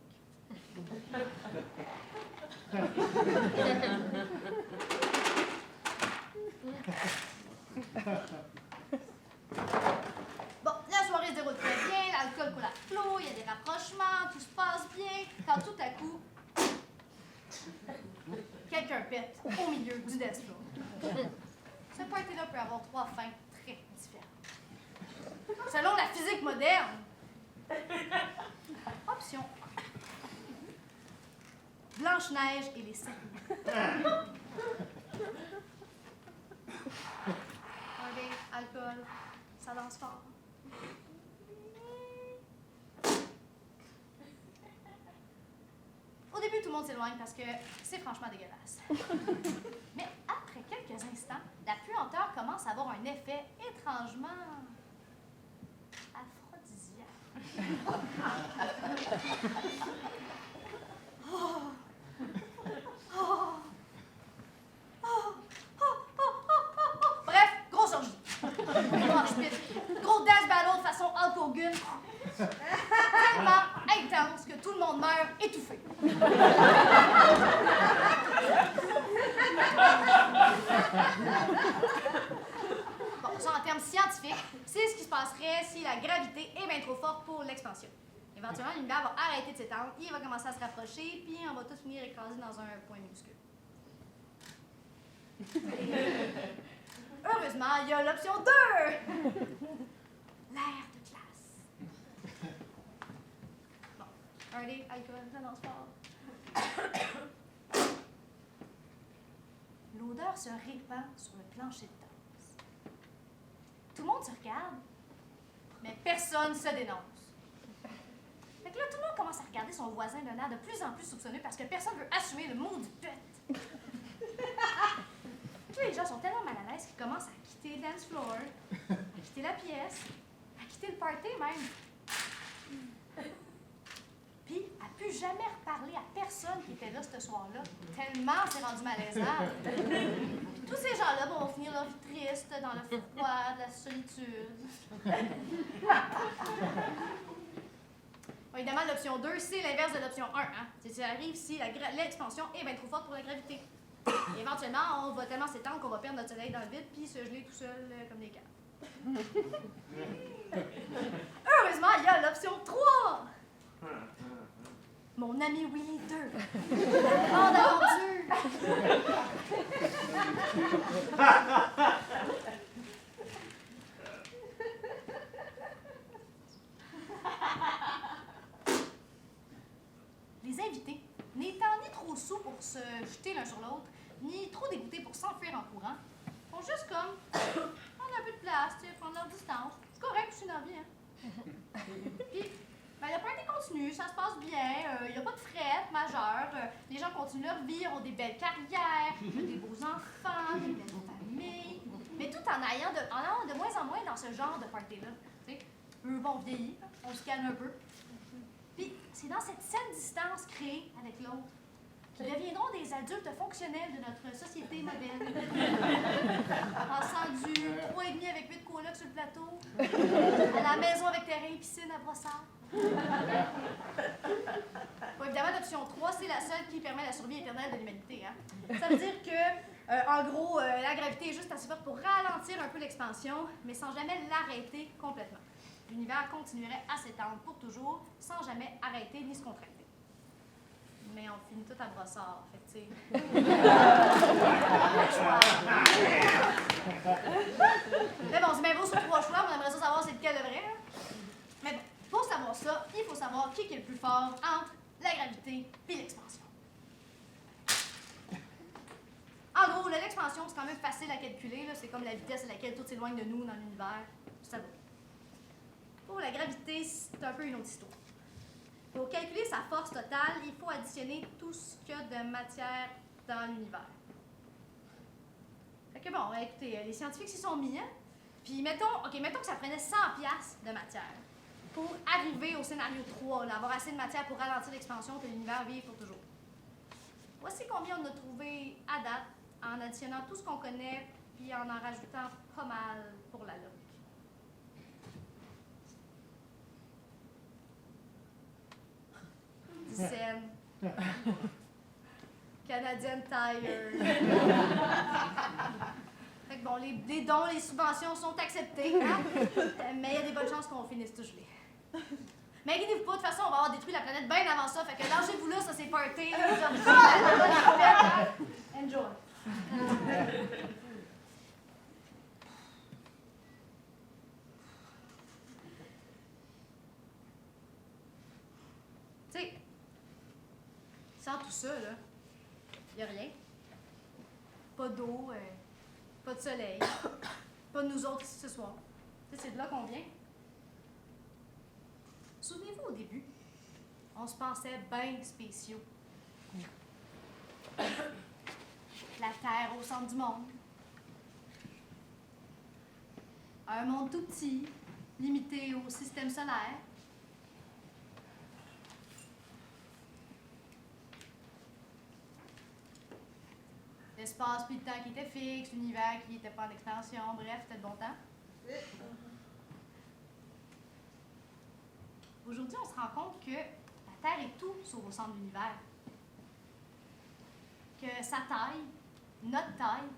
Bon, la soirée se déroule très bien, l'alcool coule à flot, il y a des rapprochements, tout se passe bien, quand tout à coup, quelqu'un pète au milieu du dance floor. Ce party-là peut avoir 3 fins très différentes. Selon la physique moderne, option 1. Blanche-Neige et les 7 OK, alcool, ça danse fort. Au début, tout le monde s'éloigne parce que c'est franchement dégueulasse. Mais après quelques instants, la puanteur commence à avoir un effet étrangement aphrodisiaque. Bref, grosse orgie. Gros dance battle façon Hulk Hogan. Tellement intense que tout le monde meurt étouffé. Bon, ça en termes scientifiques, c'est ce qui se passerait si la gravité est bien trop forte pour l'expansion. Éventuellement, l'univers va arrêter de s'étendre, il va commencer à se rapprocher, puis on va tous finir écrasés dans un point minuscule. Heureusement, il y a l'option 2! L'air de glace. Bon, allez, alcool, ça danse fort. l'odeur se répand sur le plancher de danse. Tout le monde se regarde, mais personne ne se dénonce. Fait que là, tout le monde commence à regarder son voisin d'un air de plus en plus soupçonneux parce que personne ne veut assumer le mot du pet. Tous les gens sont tellement mal à l'aise qu'ils commencent à quitter le dance floor, à quitter la pièce, à quitter le party même. Puis, à plus jamais reparler à personne qui était là ce soir-là, tellement c'est rendu malaisant. Tous ces gens-là vont finir leur vie triste dans le froid, la solitude. Bon, évidemment, l'option 2, c'est l'inverse de l'option 1. Hein? Ça arrive si l'expansion est bien trop forte pour la gravité. Et éventuellement, on va tellement s'étendre qu'on va perdre notre soleil dans le vide puis se geler tout seul comme des caves. Heureusement, il y a l'option 3. Mon ami Willy 2. Grande aventure. Les invités, n'étant ni trop sous pour se jeter l'un sur l'autre, ni trop dégoûtés pour s'enfuir en courant, font juste comme prendre un peu de place, prendre leur distance. C'est correct aussi dans la vie, hein? Puis, ben, le party continue, ça se passe bien, il n'y a pas de fret majeur, les gens continuent leur vie, ont des belles carrières, des beaux enfants, des belles familles, mais tout en allant de moins en moins dans ce genre de party-là. Eux vont vieillir, on se calme un peu. Puis, c'est dans cette saine distance créée avec l'autre qu'ils deviendront des adultes fonctionnels de notre société moderne. Passant du 3,5 avec 8 colocs sur le plateau à la maison avec terrain et piscine à Brossard. Bon, évidemment, l'option 3, c'est la seule qui permet la survie éternelle de l'humanité. Hein? Ça veut dire que, en gros, la gravité est juste assez forte pour ralentir un peu l'expansion, mais sans jamais l'arrêter complètement. L'univers continuerait à s'étendre pour toujours, sans jamais arrêter ni se contracter. Mais on finit tout à Brossard, fait que tu sais. Mais bon, c'est bien beau sur 3 choix, on aimerait ça savoir c'est lequel le vrai. Mais bon, pour savoir ça, il faut savoir qui est le plus fort entre la gravité et l'expansion. En gros, l'expansion, c'est quand même facile à calculer. C'est comme la vitesse à laquelle tout s'éloigne de nous dans l'univers. Ça va. Pour la gravité, c'est un peu une autre histoire. Pour calculer sa force totale, il faut additionner tout ce qu'il y a de matière dans l'univers. Fait que bon, écoutez, les scientifiques s'y sont mis, hein? Puis mettons que ça prenait 100 piastres de matière pour arriver au scénario 3, là, avoir assez de matière pour ralentir l'expansion que l'univers vive pour toujours. Voici combien on a trouvé à date en additionnant tout ce qu'on connaît puis en rajoutant pas mal pour la logique. Scène. Canadian Tire. Fait que bon, les dons, les subventions sont acceptés, hein? Mais il y a des bonnes chances qu'on finisse tout gelé. Mais inquiétez-vous pas, de toute façon, on va avoir détruit la planète bien avant ça, fait que lâchez-vous là, ça c'est party. Enjoy. Tu sais, sans tout ça, là, y a rien. Pas d'eau, pas de soleil, pas de nous autres ici ce soir. Tu sais, c'est de là qu'on vient. Souvenez-vous, au début, on se pensait bien spéciaux. La Terre au centre du monde. Un monde tout petit, limité au système solaire. L'espace puis le temps qui était fixe, l'univers qui n'était pas en expansion, bref, c'était de bon temps. Aujourd'hui, on se rend compte que la Terre est tout sauf au centre de l'univers. Que sa taille, notre taille,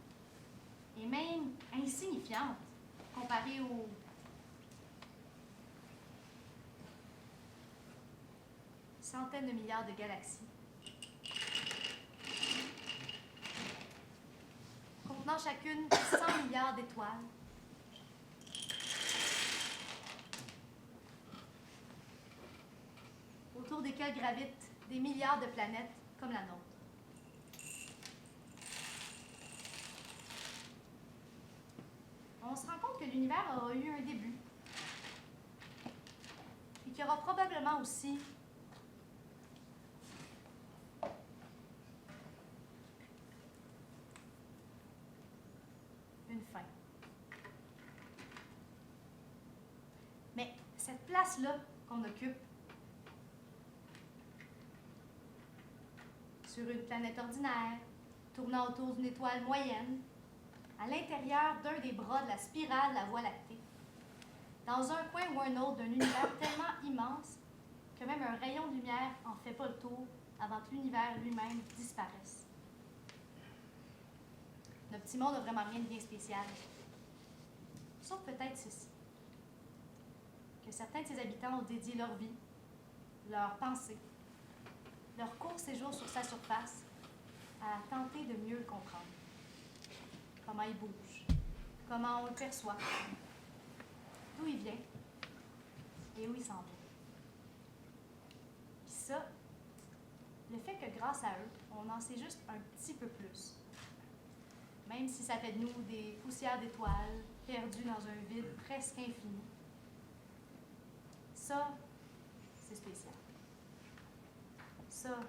est même insignifiante comparée aux centaines de milliards de galaxies, contenant chacune 100 milliards d'étoiles. Autour desquelles gravitent des milliards de planètes comme la nôtre. l'univers aura eu un début. Et qu'il y aura probablement aussi une fin. Mais cette place-là qu'on occupe, sur une planète ordinaire, tournant autour d'une étoile moyenne, à l'intérieur d'un des bras de la spirale de la Voie lactée, dans un coin ou un autre d'un univers tellement immense que même un rayon de lumière en fait pas le tour avant que l'univers lui-même disparaisse. Notre petit monde n'a vraiment rien de bien spécial. Sauf peut-être ceci, que certains de ses habitants ont dédié leur vie, leurs pensées, leur court séjour sur sa surface à tenter de mieux le comprendre. Comment il bouge, comment on le perçoit, d'où il vient et où il s'en va. Puis ça, le fait que grâce à eux, on en sait juste un petit peu plus. Même si ça fait de nous des poussières d'étoiles perdues dans un vide presque infini. Ça, c'est spécial. Ça,